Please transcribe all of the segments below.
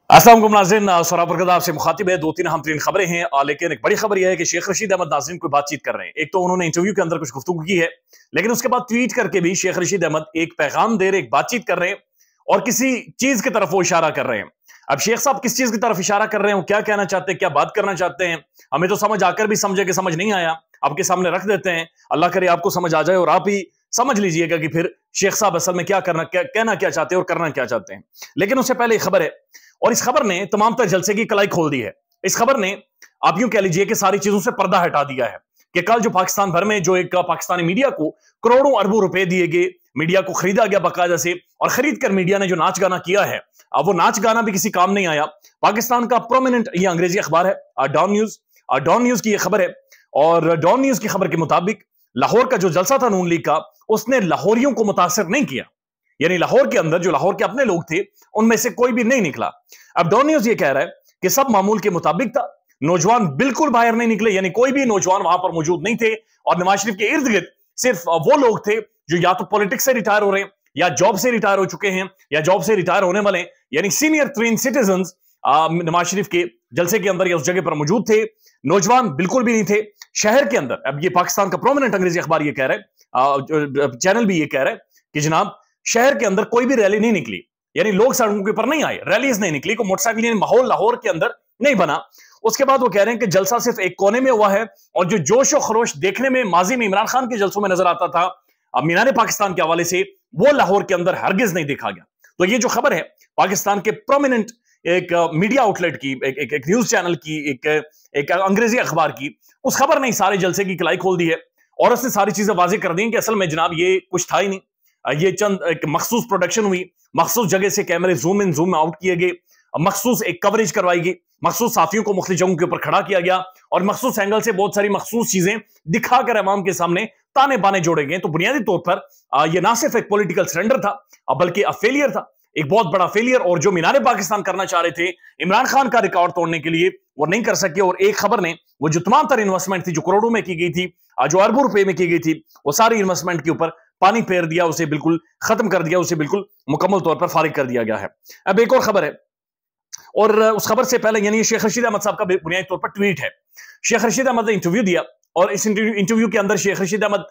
अस्सलाम वालेकुम नाज़रीन, सोहराब बरकत आपसे मुखातिब है। दो तीन अहम तरीन खबरें हैं, लेकिन एक बड़ी खबर यह है कि शेख रशीद अहमद नाज़रीन कोई बातचीत कर रहे हैं। एक तो उन्होंने इंटरव्यू के अंदर कुछ गुफ्तगू की है, लेकिन उसके बाद ट्वीट करके भी शेख रशीद अहमद एक पैगाम दे रहे, एक बातचीत कर रहे हैं और किसी चीज की तरफ वो इशारा कर रहे हैं। अब शेख साहब किस चीज की तरफ इशारा कर रहे हैं, वो क्या कहना चाहते हैं, क्या बात करना चाहते हैं, हमें तो समझ आकर भी समझे कि समझ नहीं आया। आपके सामने रख देते हैं, अल्लाह करे आपको समझ आ जाए और आप ही समझ लीजिएगा कि फिर शेख साहब असल में क्या करना, कहना क्या चाहते हैं और करना क्या चाहते हैं। लेकिन उससे पहले एक खबर है, और इस खबर ने तमाम तर जलसे की कलाई खोल दी है। इस खबर ने आप यूं कह लीजिए कि सारी चीजों से पर्दा हटा दिया है कि कल जो पाकिस्तान भर में जो एक पाकिस्तानी मीडिया को करोड़ों अरबों रुपए दिए गए, मीडिया को खरीदा गया बाकायदा से, और खरीद कर मीडिया ने जो नाच गाना किया है, अब वो नाच गाना भी किसी काम नहीं आया। पाकिस्तान का प्रोमिनेंट ये अंग्रेजी अखबार है डॉन न्यूज की ये खबर है, और डॉन न्यूज की खबर के मुताबिक लाहौर का जो जलसा था नून लीग का, उसने लाहौरियों को मुतासर नहीं किया। यानी लाहौर के अंदर जो लाहौर के अपने लोग थे उनमें से कोई भी नहीं निकला। अब डॉन न्यूज ये कह रहा है कि सब मामूल के मुताबिक था, नौजवान बिल्कुल बाहर नहीं निकले, यानी कोई भी नौजवान वहां पर मौजूद नहीं थे, और नवाज शरीफ के इर्द गिर्द सिर्फ वो लोग थे जो या तो पॉलिटिक्स से रिटायर हो रहे हैं, या जॉब से रिटायर हो चुके हैं, या जॉब से रिटायर होने वाले, यानी senior train citizen Nawaz Sharif के जलसे के अंदर या उस जगह पर मौजूद थे। नौजवान बिल्कुल भी नहीं थे शहर के अंदर। अब ये पाकिस्तान का प्रोमिनेंट अंग्रेजी अखबार ये कह रहा है, चैनल भी ये कह रहा है कि जनाब शहर के अंदर कोई भी रैली नहीं निकली, यानी लोग सड़कों के ऊपर नहीं आए, रैलीज नहीं निकली, कोई मोटरसाइकिल, माहौल लाहौर के अंदर नहीं बना। उसके बाद वो कह रहे हैं कि जलसा सिर्फ एक कोने में हुआ है, और जो जोश और खरोश देखने में माजी में इमरान खान के जलसों में नजर आता था अब मीनार पाकिस्तान के हवाले से, वो लाहौर के अंदर हरगिज नहीं देखा गया। तो ये जो खबर है पाकिस्तान के प्रोमिनेंट एक मीडिया आउटलेट की, एक न्यूज चैनल की, एक अंग्रेजी अखबार की, उस खबर ने सारे जलसे की कलाई खोल दी है, और उसने सारी चीजें वाजे कर दी कि असल में जनाब ये कुछ था ही नहीं। ये चंद एक मखसूस प्रोडक्शन हुई, मखसूस जगह से कैमरे जूम इन जूम आउट किए गए, मखसूस एक कवरेज करवाई गई, मखसूस साथियों को मुख्तलिफ जगहों के ऊपर खड़ा किया गया, और मखसूस एंगल से बहुत सारी मखसूस चीजें दिखाकर अवाम के सामने ताने बाने जोड़े गए। तो बुनियादी तौर पर यह ना सिर्फ एक पॉलिटिकल सरेंडर था, बल्कि फेलियर था, एक बहुत बड़ा फेलियर। और जो मीनार पाकिस्तान करना चाह रहे थे इमरान खान का रिकॉर्ड तोड़ने के लिए, वो नहीं कर सके। और एक खबर ने वो जो तमाम तर इन्वेस्टमेंट थी, जो करोड़ों में की गई थी, जो अरबों रुपए में की गई थी, वो सारी इन्वेस्टमेंट के ऊपर पानी फेर दिया, उसे बिल्कुल खत्म कर दिया, उसे बिल्कुल मुकम्मल तौर पर फारिग कर दिया गया है। अब एक और खबर है, और उस खबर से पहले यानी शेख रशीद अहमद साहब का बुनियादी तौर पर ट्वीट है। शेख रशीद अहमद ने इंटरव्यू दिया, और इस इंटरव्यू के अंदर शेख रशीद अहमद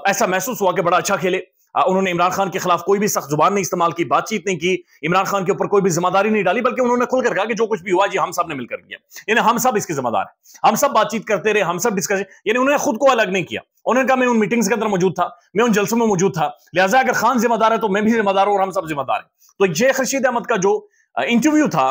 ऐसा महसूस हुआ कि बड़ा अच्छा खेले। उन्होंने इमरान खान के खिलाफ कोई भी सख्त जुबान नहीं इस्तेमाल की, बातचीत नहीं की, इमरान खान के ऊपर कोई भी जिम्मेदारी नहीं डाली, बल्कि उन्होंने खुलकर कहा कि जो कुछ भी हुआ जी हम सब ने मिलकर किया, यानी हम सब इसके जिम्मेदार हैं, हम सब बातचीत करते रहे, हम सब डिस्कशन, यानी उन्होंने खुद को अलग नहीं किया। उन्होंने कहा मैं उन मीटिंग्स के अंदर मौजूद था, मैं उन जलसों में मौजूद था, लिहाजा अगर खान जिम्मेदार है तो मैं भी जिम्मेदार हूं और हम सब जिम्मेदार हैं। तो शेख रशीद अहमद का जो इंटरव्यू था,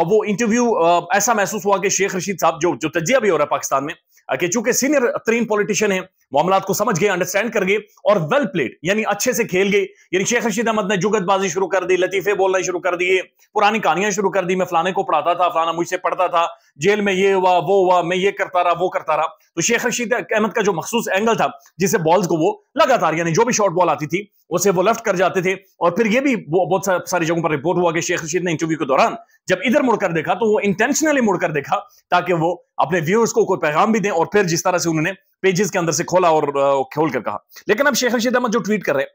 वो इंटरव्यू ऐसा महसूस हुआ कि शेख रशीद साहब जो तजिया भी हो रहा है पाकिस्तान में, कि चूंकि सीनियर तरीन पॉलिटिशियन है, मामलात को समझ गए, अंडरस्टैंड कर गए, और वेल प्लेड यानी अच्छे से खेल गए। यानी शेख रशीद अहमद ने जुगतबाजी शुरू कर दी, लतीफे बोलना शुरू कर दिए, पुरानी कहानियां शुरू कर दी, मैं फलाने को पढ़ाता था, फलाना मुझसे पढ़ता था, जेल में ये हुआ वो हुआ, मैं ये करता रहा वो करता रहा। तो शेख रशीद अहमद का जो मखसूस एंगल था, जिससे बॉल्स को वो लगातार यानी जो भी शॉर्ट बॉल आती थी उसे वो लेफ्ट कर जाते थे। और फिर ये भी बहुत सारी जगहों पर रिपोर्ट हुआ कि शेख रशीद ने इंटरव्यू के दौरान जब इधर मुड़कर देखा तो वो इंटेंशनली मुड़कर देखा ताकि वो अपने व्यूअर्स को कोई पैगाम भी दें, और फिर जिस तरह से उन्होंने पेजेस के अंदर से खोला और खोल कर कहा। लेकिन अब शेख रशीद अहमद जो ट्वीट कर रहे हैं,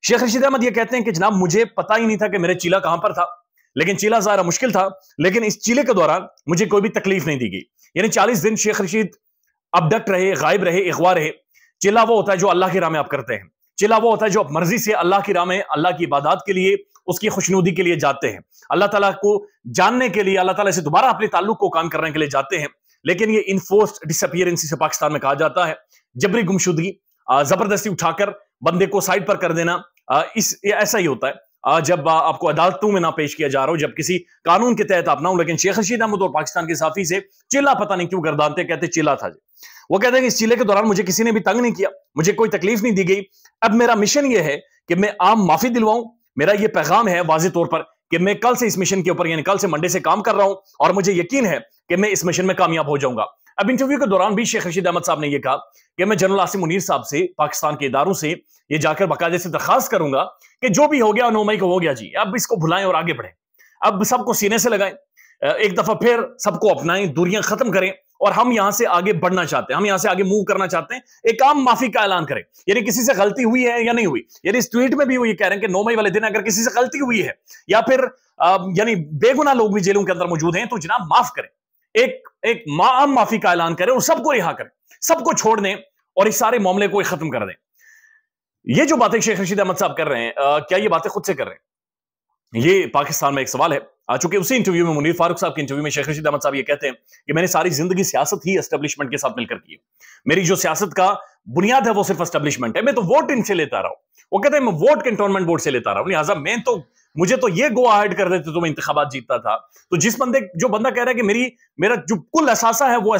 शेख रशीद अहमद ये कहते हैं कि जनाब मुझे पता ही नहीं था कि मेरे चीला कहां पर था, लेकिन चीला ज़ाहिर मुश्किल था, लेकिन इस चीले के दौरान मुझे कोई भी तकलीफ नहीं दी गई। यानी 40 दिन शेख रशीद अबडक्ट रहे, गायब रहे, अगवा रहे। चिल्ला वो होता है जो अल्लाह की राह में आप करते हैं, चिल्ला वो होता है जो आप मर्जी से अल्लाह की राह में, अल्लाह की इबादत के लिए, उसकी खुशनुदी के लिए जाते हैं, अल्लाह ताला को जानने के लिए, अल्लाह ताला से दोबारा अपने ताल्लुक को कायम करने के लिए जाते हैं। लेकिन ये इनफोर्स्ड डिसअपीयरेंस से पाकिस्तान में कहा जाता है, जबरी गुमशुदगी, जबरदस्ती उठाकर बंदे को साइड पर कर देना, ऐसा ही होता है जब आपको अदालतों में ना पेश किया जा रहा हो, जब किसी कानून के तहत आप ना हो। लेकिन शेख रशीद अहमद और पाकिस्तान के साफी से चिल्ला पता नहीं क्यों गर्दानते, कहते चिल्ला था। वो कहते हैं कि इस चिल्ले के दौरान मुझे किसी ने भी तंग नहीं किया, मुझे कोई तकलीफ नहीं दी गई। अब मेरा मिशन ये है कि मैं आम माफी दिलवाऊं। मेरा ये पैगाम है वाज़ेह तौर पर कि मैं कल से इस मिशन के ऊपर यानी कल से मंडे से काम कर रहा हूं, और मुझे यकीन है कि मैं इस मिशन में कामयाब हो जाऊंगा। अब इंटरव्यू के दौरान भी शेख रशीद अहमद साहब ने यह कहा कि मैं जनरल आसिम मुनीर साहब से, पाकिस्तान के इदारों से ये जाकर बाकायदे से दरखास्त करूंगा कि जो भी हो गया 9 मई को हो गया जी, अब इसको भुलाएं और आगे बढ़ें। अब सबको सीने से लगाएं, एक दफा फिर सबको अपनाएं, दूरियां खत्म करें, اور ہم یہاں سے آگے بڑھنا چاہتے ہیں, ہم یہاں سے آگے موو کرنا چاہتے ہیں, ایک عام معافی کا اعلان کریں. یعنی کسی سے غلطی ہوئی ہے یا نہیں ہوئی, یعنی اس ٹویٹ میں بھی وہ یہ کہہ رہے ہیں کہ 9 مئی والے دن اگر کسی سے غلطی ہوئی ہے یا پھر یعنی بے گناہ لوگ بھی جیلوں کے اندر موجود ہیں تو جناب معاف کریں, ایک عام معافی کا اعلان کریں اور سب کو رہا کریں, سب کو چھوڑ دیں اور اس سارے معاملے کو ختم کر دیں. یہ جو باتیں شیخ رشید احمد صاحب کر رہے ہیں, کیا یہ باتیں خود سے کر رہے ہیں؟ یہ پاکستان میں ایک سوال ہے. چونکہ اسی انٹرویو میں منیر فاروق صاحب کے انٹرویو میں شیخ رشید احمد صاحب یہ کہتے ہیں کہ میں نے ساری زندگی سیاست ہی اسٹیبلشمنٹ کے ساتھ مل کر کی, میری جو سیاست کا بنیاد ہے وہ صرف اسٹیبلشمنٹ ہے, میں تو ووٹ ان سے لیتا رہا ہوں. وہ کہتے ہیں میں ووٹ کنٹونمنٹ بورڈ سے لیتا رہا ہوں, لہٰذا مجھے تو یہ گو اہیڈ کر دیتے تو میں انتخابات جیتتا تھا. تو جو بندہ کہہ رہا ہے کہ میرا جو کل اثاثہ ہے وہ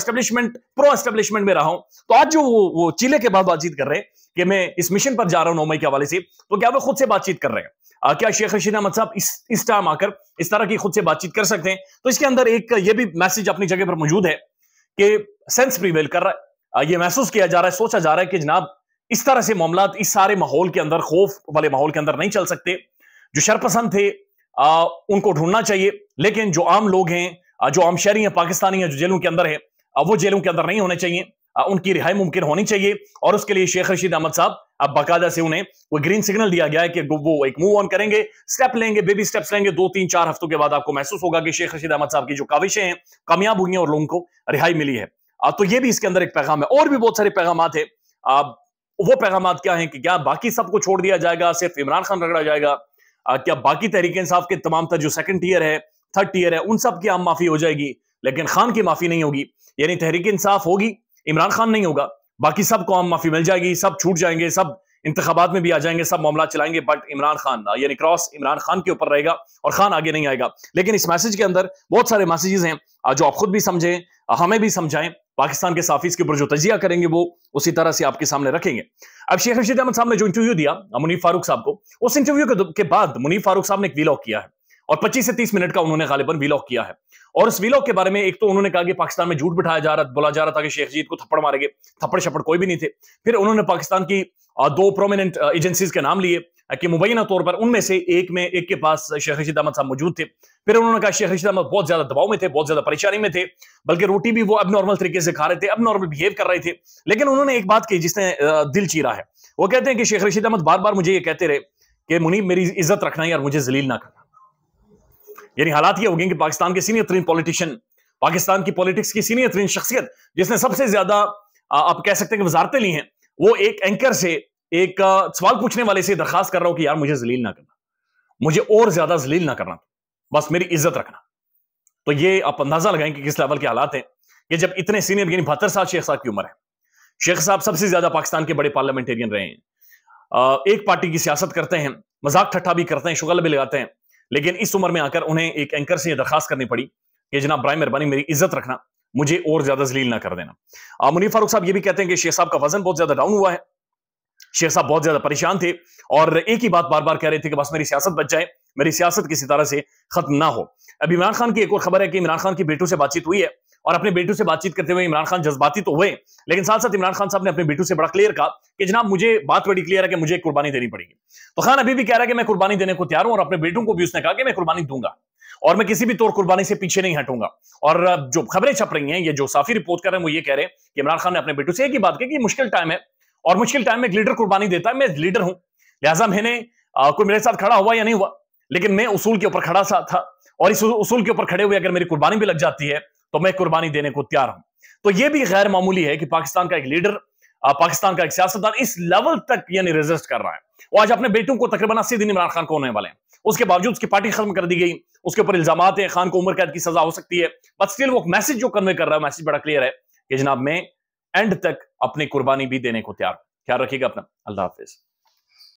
پرو اسٹیبلشمنٹ میں رہا ہوں, تو آج جو وہ چیلے کے بعد بات چیت کر رہے ہیں کہ میں اس مشن پر جا رہا ہوں 9 مئی کے حوالے سے, تو کیا وہ خود سے بات چیت کر رہے ہیں؟ کیا شیخ رشید احمد صاحب اس ٹائم آ کر اس طرح کی خود سے بات چیت کر سکتے ہیں؟ تو اس کے اندر ایک یہ بھی میسج اپنی جگہ پر موجود ہے کہ سینس پریویل کر رہا ہے, یہ محسوس کیا جا رہا ہے, سوچا جا رہا ہے کہ جناب اس طرح سے معاملات اس سارے ماحول کے اندر, خوف والے ماحول کے اندر نہیں چل سکتے. جو شرپسند تھے ان کو ڈھونڈنا چاہیے, لیکن جو عام لوگ ہیں, جو عام شہری ہیں, پاکستانی ہیں, جو جیلوں کے اندر ہیں, وہ جیلوں کے اندر نہیں ہونے چاہیے, ان کی رہائی ممکن ہونی چاہیے. اور اس کے لیے شیخ رشید احمد صاحب اب باقاعدہ سے انہیں وہ گرین سگنل دیا گیا ہے کہ وہ ایک موو آن کریں گے, سٹیپ لیں گے, بیبی سٹیپس لیں گے. 2-3-4 ہفتوں کے بعد آپ کو محسوس ہوگا کہ شیخ رشید احمد صاحب کی جو کاوشیں ہیں کامیاب ہوئی ہیں اور لوگوں کو رہائی ملی ہے. تو یہ بھی اس کے اندر ایک پیغام ہے. اور بھی بہت سارے پیغامات ہیں. وہ پیغامات کیا ہیں کہ کیا باقی سب کو چھوڑ دیا جائے گا, صرف عمران خان رگڑا جائے گا؟ کیا باقی تحریک انصاف کے تمام تر جو سیکنڈ ٹیئر ہے, تھرڈ ٹیئر ہے, ان سب کی عام معافی ہو جائے گی لیکن خان کی معافی نہیں ہوگی؟ یعنی تحریک انصاف ہوگی, عمران خان نہیں ہوگا, باقی سب کو عام معافی مل جائے گی, سب چھوٹ جائیں گے, سب انتخابات میں بھی آ جائیں گے, سب معاملات چلائیں گے, بٹ عمران خان یعنی کراس عمران خان کے اوپر رہے گا اور خان آگے نہیں آئے گا. لیکن اس میسج کے اندر بہت سارے میسیجز ہیں جو آپ خود بھی سمجھیں, ہمیں بھی سمجھائیں, پاکستان کے صحافیز کے اوپر جو تجزیہ کریں گے وہ اسی طرح سے آپ کے سامنے رکھیں گے. اب شیخ رشید احمد صاحب نے جو انٹرویو دیا منیر فاروق صاحب کو, اس انٹرویو کے بعد منیر فاروق صاحب نے ایک ویلاگ کیا ہے اور 25 سے 30 منٹ کا انہوں نے غالباً ویلاگ کیا ہے. اور اس ویلاگ کے بارے میں ایک تو انہوں نے کہا کہ پاکستان میں جھوٹ بولا جا رہا تھا کہ شیخ رشید کو تھپڑ مارے گے, تھپڑ شپڑ کوئی بھی نہیں تھے. پھر انہوں نے پاکستان کی 2 پرومیننٹ ایجنسیز کے نام لیے کہ مبینہ طور پر ان میں سے ایک کے پاس شیخ رشید احمد صاحب موجود تھے. پھر انہوں نے کہا شیخ رشید احمد بہت زیادہ دباؤ میں تھے, بہت زیادہ پریشانی میں تھے, بلکہ روٹی بھی وہ اب نارمل طریقے سے کھا رہے تھے, اب نارمل بہیو کر رہے تھے. لیکن انہوں نے ایک بات کی جس نے دل چیرا ہے. وہ کہتے ہیں کہ شیخ رشید احمد بار بار مجھے یہ کہتے رہے کہ منیب میری عزت رکھنا ہے اور مجھے ذلیل نہ کرنا. یعنی حالات یہ ہو گئے کہ پاکستان کے سینئر ترین پولیٹیشین, پاکستان کی پولیٹکس کی سینئر ترین شخصیت جس نے سب سے زیادہ آپ کہہ سکتے ہیں کہ وزارتیں لی ہیں, وہ ایک اینکر سے, ایک سوال پوچھنے والے سے درخواست کر رہا ہوں کہ یار مجھے ذلیل نہ کرنا, مجھے اور زیادہ ذلیل نہ کرنا, بس میری عزت رکھنا. تو یہ آپ اندازہ لگائیں کہ کس لیول کے حالات ہیں کہ جب اتنے سینئر, یعنی 72 سال شیخ صاحب کی عمر ہے, شیخ صاحب سب سے زیادہ پاکستان کے بڑے پارلیمنٹیرین رہے ہیں, ایک پارٹی کی سیاست کرتے ہیں, مذاق ٹھٹھا بھی کرتے ہیں, شغل بھی لگاتے ہیں, لیکن اس عمر میں آ کر انہیں ایک اینکر سے یہ درخواست کرنی پڑی کہ جناب برائے مہربانی میری عزت رکھنا, مجھے اور زیادہ ذلیل نہ کر دینا. منیر فاروق صاحب یہ بھی کہتے ہیں کہ شیخ صاحب کا وزن بہت زیادہ ڈاؤن ہوا ہے, شیخ صاحب بہت زیادہ پریشان تھے اور ایک ہی بات بار بار کہہ رہے تھے کہ بس میری سیاست بچ جائے, میری سیاست کسی طرح سے ختم نہ ہو. اب عمران خان کی ایک اور خبر ہے کہ عمران خان کی بیٹوں سے بات چیت ہوئی ہے اور اپنے بیٹوں سے بات چیت کرتے ہوئے عمران خان جذباتی تو ہوئے, لیکن ساتھ ساتھ عمران خان صاحب نے اپنے بیٹوں سے بڑا کلیئر کہا کہ جناب مجھے بات بڑی کلیئر ہے کہ مجھے قربانی دینی پڑے گی. تو خان ابھی بھی کہہ رہا ہے کہ میں قربانی دینے کو تیار ہوں, اور اپنے بیٹوں کو بھی اس نے کہا کہ میں قربانی دوں گا اور میں کسی بھی طور قربانی سے پیچھے نہیں ہٹوں گا. اور جو خبریں چھپ رہی ہیں, یہ جو صحافی رپورٹ کر رہے ہیں, وہ یہ کہہ رہے ہیں کہ عمران خان نے اپنے بیٹوں سے ایک ہی بات کی کہ مشکل ٹائم ہے اور مشکل ٹائم میں ایک لیڈر قربانی دیتا ہے, میں لیڈر ہوں, لہٰذا میں نے کوئی میرے ساتھ کھڑا ہوا یا نہیں ہوا, لیکن میں اصول کے اوپر کھڑا تھا اور اس اصول کے اوپر کھڑے ہوئے اگر میری قربانی بھی لگ جاتی ہے تو میں قربانی دینے کو تیار ہوں. تو یہ بھی غیر معمولی ہے کہ پاکستان کا ایک لیڈر, پاکستان کا ایک سیاستدان اس لیول تک یعنی ریزسٹ کر رہا ہے. وہ آج اپنے بیٹوں کو تقریباً 80 دن عمران خان کو ہونے والے ہیں, اس کے باوجود اس کی پارٹی ختم کر دی گئی, اس کے اوپر الزامات ہیں, خان کو عمر قید کی سزا ہو سکتی ہے, بٹ اسٹل وہ میسج جو کنوے کر رہا ہے, میسج بڑا کلیئر ہے کہ جناب میں اینڈ تک اپنی قربانی بھی دینے کو تیار ہوں. خیال رکھیے گا اپنا. اللہ حافظ.